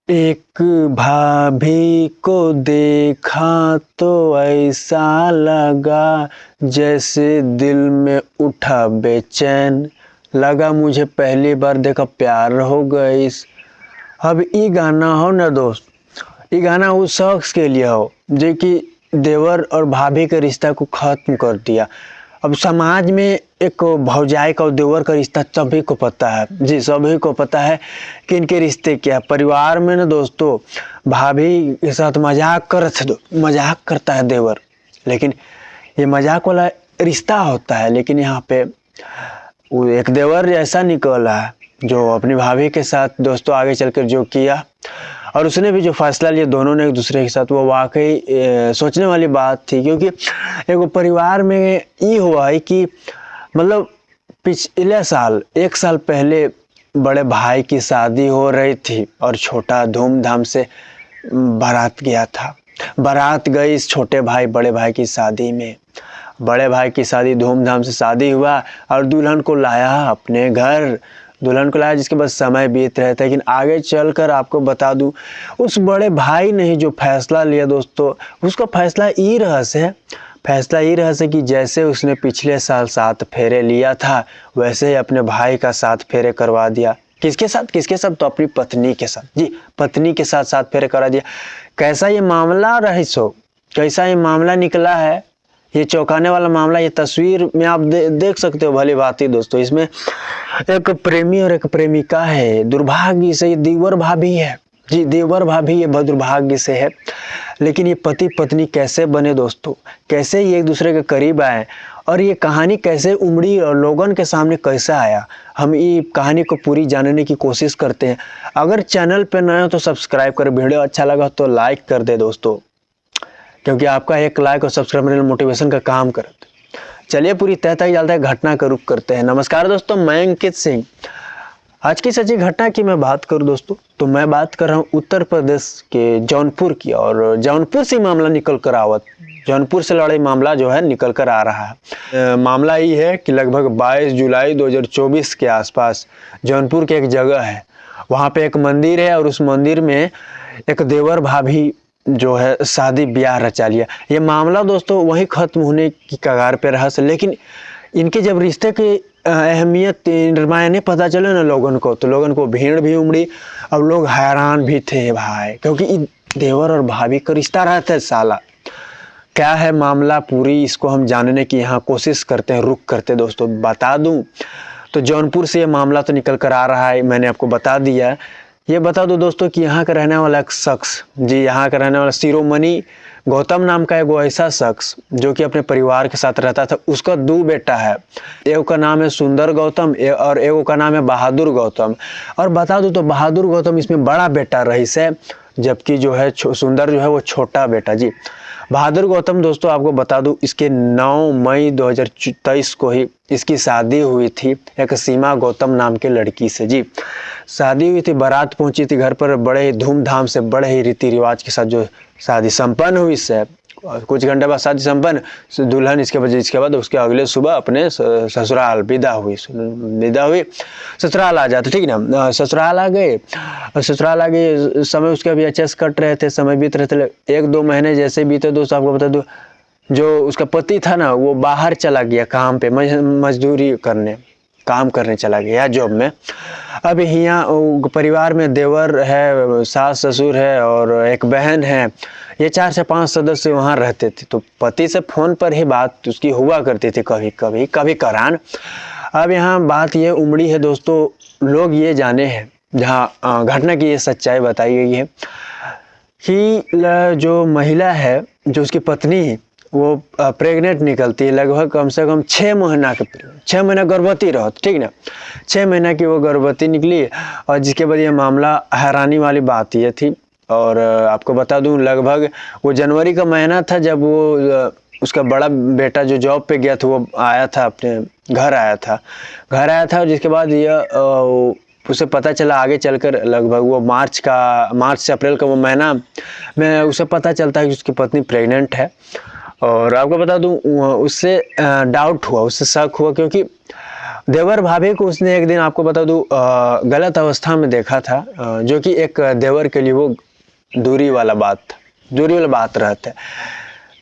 एक भाभी को देखा तो ऐसा लगा जैसे दिल में उठा बेचैन लगा। मुझे पहली बार देखा प्यार हो गई। अब ई गाना हो ना दोस्त, ये गाना उस शख्स के लिए हो जो कि देवर और भाभी के रिश्ता को खत्म कर दिया। अब समाज में एक भौजाई का और देवर का रिश्ता सभी को पता है जी, सभी को पता है कि इनके रिश्ते क्या। परिवार में ना दोस्तों, भाभी के साथ मजाक करता है देवर, लेकिन ये मजाक वाला रिश्ता होता है। लेकिन यहाँ पे वो एक देवर ऐसा निकला है जो अपनी भाभी के साथ दोस्तों आगे चलकर जो किया और उसने भी जो फैसला लिया दोनों ने एक दूसरे के साथ, वो वाकई सोचने वाली बात थी। क्योंकि एक परिवार में ये हुआ है कि मतलब पिछले साल 1 साल पहले बड़े भाई की शादी हो रही थी और छोटा धूमधाम से बारात गया था। बारात गई इस छोटे भाई बड़े भाई की शादी में। बड़े भाई की शादी धूमधाम से शादी हुआ और दुल्हन को लाया अपने घर। दुल्हन को लाया जिसके बाद समय बीत रहा था। लेकिन आगे चलकर आपको बता दूं, उस बड़े भाई ने जो फैसला लिया दोस्तों, उसका फैसला ये रहस्य है। फैसला ये रहस्य कि जैसे उसने पिछले साल 7 फेरे लिया था, वैसे ही अपने भाई का 7 फेरे करवा दिया। किसके साथ? तो अपनी पत्नी के साथ जी, पत्नी के साथ 7 फेरे करा दिया। कैसा ये मामला कैसा ये मामला निकला है, ये चौंकाने वाला मामला। ये तस्वीर में आप देख सकते हो भली भांति दोस्तों। इसमें एक प्रेमी और एक प्रेमिका है। दुर्भाग्य से ये देवर भाभी है जी, देवर भाभी ये दुर्भाग्य से है। लेकिन ये पति पत्नी कैसे बने दोस्तों, कैसे ये एक दूसरे के करीब आए और ये कहानी कैसे उमड़ी और लोगों के सामने कैसे आया, हम ये कहानी को पूरी जानने की कोशिश करते हैं। अगर चैनल पे नए हो तो सब्सक्राइब करें, वीडियो अच्छा लगा तो लाइक कर दे दोस्तों, क्योंकि आपका एक लाइक और सब्सक्राइब मेरे मोटिवेशन का काम करते। चलिए पूरी तह तक चलता है, घटना का रुख करते हैं। नमस्कार दोस्तों, मैं अंकित सिंह। आज की सच्ची घटना की मैं बात करूं दोस्तों, तो मैं बात कर रहा हूं उत्तर प्रदेश के जौनपुर की। और जौनपुर से मामला निकल कर आवत, जौनपुर से लड़ाई मामला जो है निकल कर आ रहा है। मामला ये है कि लगभग 22 जुलाई 2024 के आसपास जौनपुर के एक जगह है, वहाँ पे एक मंदिर है और उस मंदिर में एक देवर भाभी जो है शादी ब्याह रचा लिया। ये मामला दोस्तों वहीं खत्म होने की कगार पे रहा। लेकिन इनके जब रिश्ते की अहमियत मायने पता चले ना लोगों को, तो लोगों को भीड़ भी उमड़ी और लोग हैरान भी थे भाई, क्योंकि देवर और भाभी का रिश्ता रहता है साला। क्या है मामला पूरी इसको हम जानने की यहाँ कोशिश करते हैं, रुक करते दोस्तों। बता दूं तो जौनपुर से ये मामला तो निकल कर आ रहा है, मैंने आपको बता दिया। ये बता दो दोस्तों कि यहाँ का रहने वाला एक शख्स जी, यहाँ का रहने वाला शिरोमणि गौतम नाम का एक ऐसा शख्स जो कि अपने परिवार के साथ रहता था। उसका 2 बेटा है, एक का नाम है सुंदर गौतम और एक का नाम है बहादुर गौतम। और बता दूं तो बहादुर गौतम इसमें बड़ा बेटा रईस है, जबकि जो है सुंदर जो है वो छोटा बेटा जी। बहादुर गौतम दोस्तों आपको बता दूं, इसके 9 मई 2023 को ही इसकी शादी हुई थी एक सीमा गौतम नाम के लड़की से जी। शादी हुई थी, बारात पहुंची थी घर पर, बड़े ही धूमधाम से बड़े ही रीति रिवाज के साथ जो शादी संपन्न हुई इससे। कुछ घंटे बाद शादी संपन्न, दुल्हन इसके बाद उसके अगले सुबह अपने ससुराल विदा हुई ससुराल आ जाते, ठीक ना। ससुराल आ गए, समय उसके अभी अच्छे से कट रहे थे, समय बीत रहे थे। 1-2 महीने जैसे बीते दोस्तों, आपको बता दूं जो उसका पति था ना, वो बाहर चला गया काम पे, मजदूरी करने, काम करने चला गया जॉब में। अब यहाँ परिवार में देवर है, सास ससुर है और एक बहन है। ये 4 से 5 सदस्य वहाँ रहते थे। तो पति से फोन पर ही बात उसकी हुआ करती थी, कभी करान। अब यहाँ बात ये उमड़ी है दोस्तों, लोग ये जाने हैं, जहाँ घटना की ये सच्चाई बताई गई है कि जो महिला है, जो उसकी पत्नी, वो प्रेग्नेंट निकलती है। लगभग कम से कम 6 महीना गर्भवती रहो, ठीक ना। 6 महीना की वो गर्भवती निकली और जिसके बाद ये मामला हैरानी वाली बात ये थी। और आपको बता दूं लगभग वो जनवरी का महीना था जब वो उसका बड़ा बेटा जो जॉब पे गया था वो आया था, अपने घर आया था और जिसके बाद ये उसे पता चला आगे चलकर, लगभग वो मार्च से अप्रैल का वो महीना में उसे पता चलता है कि उसकी पत्नी प्रेग्नेंट है। और आपको बता दूं उससे डाउट हुआ, उससे शक हुआ, क्योंकि देवर भाभी को उसने एक दिन, आपको बता दूं, गलत अवस्था में देखा था, जो कि एक देवर के लिए वो दूरी वाला बात रहता है।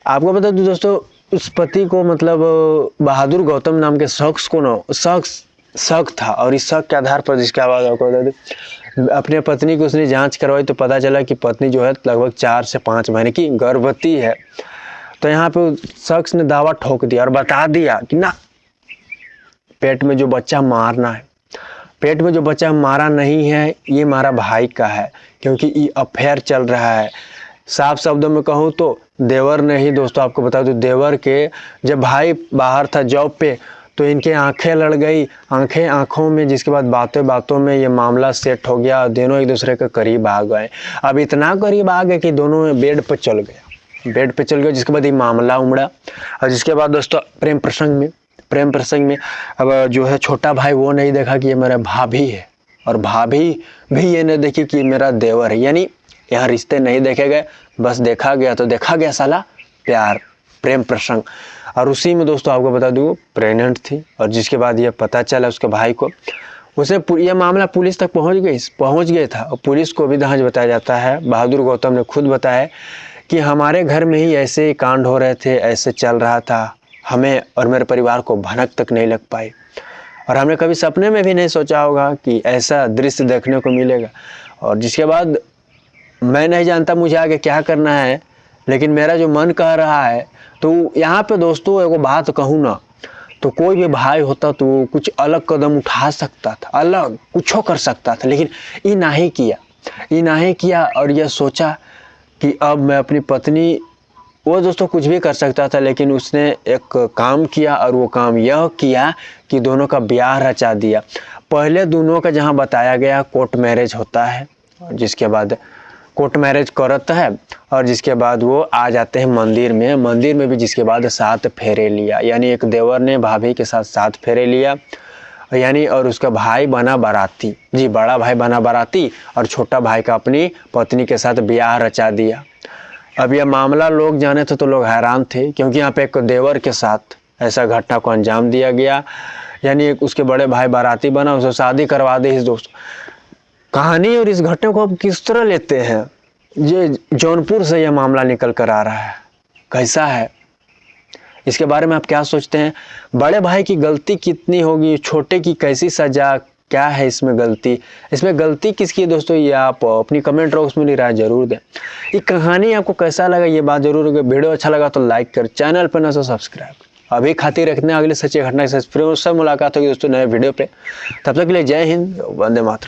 आपको बता दूं दोस्तों, उस पति को मतलब बहादुर गौतम नाम के शख्स था, और इस शक के आधार पर, जिसके आवाज़ आपको बता दूं, अपने पत्नी की उसने जांच करवाई तो पता चला कि पत्नी जो है लगभग 4 से 5 महीने की गर्भवती है। तो यहाँ पे उस शख्स ने दावा ठोक दिया और बता दिया कि ना, पेट में जो बच्चा मारना है, पेट में जो बच्चा मारा नहीं है, ये हमारा भाई का है, क्योंकि ये अफेयर चल रहा है। साफ शब्दों में कहूँ तो देवर ने ही, दोस्तों आपको बता दूं, देवर के जब भाई बाहर था जॉब पे, तो इनके आंखें लड़ गई, आंखों में, जिसके बाद बातों में ये मामला सेट हो गया, दोनों एक दूसरे के करीब आ गए। अब इतना करीब आ गए कि दोनों बेड पे चल गए, जिसके बाद ये मामला उमड़ा। और जिसके बाद दोस्तों प्रेम प्रसंग में अब जो है छोटा भाई वो नहीं देखा कि ये मेरा भाभी है, और भाभी भी ये नहीं देखी कि मेरा देवर है। यानी यहाँ रिश्ते नहीं देखे गए, बस देखा गया साला प्यार, प्रेम प्रसंग। और उसी में दोस्तों आपको बता दूँ प्रेग्नेंट थी, और जिसके बाद ये पता चला उसके भाई को, उसे यह मामला पुलिस तक पहुंच गया था, और पुलिस को भी दहाज बताया जाता है। बहादुर गौतम ने खुद बताया कि हमारे घर में ही ऐसे कांड हो रहे थे, ऐसे चल रहा था, हमें और मेरे परिवार को भनक तक नहीं लग पाई, और हमने कभी सपने में भी नहीं सोचा होगा कि ऐसा दृश्य देखने को मिलेगा। और जिसके बाद मैं नहीं जानता मुझे आगे क्या करना है, लेकिन मेरा जो मन कह रहा है, तो यहाँ पे दोस्तों एगो बात कहूँ ना, तो कोई भी भाई होता तो कुछ अलग कदम उठा सकता था, अलग कुछ कर सकता था, लेकिन ये नहीं किया और यह सोचा कि अब मैं अपनी पत्नी, वो दोस्तों कुछ भी कर सकता था, लेकिन उसने एक काम किया, और वो काम यह किया कि दोनों का ब्याह रचा दिया। पहले दोनों का जहाँ बताया गया कोर्ट मैरिज होता है, जिसके बाद कोर्ट मैरिज करता है, और जिसके बाद वो आ जाते हैं मंदिर में भी जिसके बाद 7 फेरे लिया। यानी एक देवर ने भाभी के साथ 7 फेरे लिया, यानी, और उसका भाई बना बाराती, जी बड़ा भाई बना बाराती, और छोटा भाई का अपनी पत्नी के साथ ब्याह रचा दिया। अब यह मामला लोग जाने थे तो लोग हैरान थे, क्योंकि यहाँ पे एक देवर के साथ ऐसा घटना को अंजाम दिया गया। यानी उसके बड़े भाई बाराती बना, उसे शादी करवा दी। दोस्तों कहानी और इस घटना को आप किस तरह लेते हैं, ये जौनपुर से यह मामला निकल कर आ रहा है, कैसा है, इसके बारे में आप क्या सोचते हैं? बड़े भाई की गलती कितनी होगी, छोटे की कैसी सजा, क्या है इसमें गलती किसकी है दोस्तों? ये आप अपनी कमेंट बॉक्स में राय जरूर दें। ये कहानी आपको कैसा लगा ये बात जरूर होगी। वीडियो अच्छा लगा तो लाइक कर, चैनल पर ना तो सब्सक्राइब। अभी खातिर रखने अगले सच्ची घटना से फिर मुलाकात होगी दोस्तों नए वीडियो पे। तब तक के लिए जय हिंद, वंदे मातरम।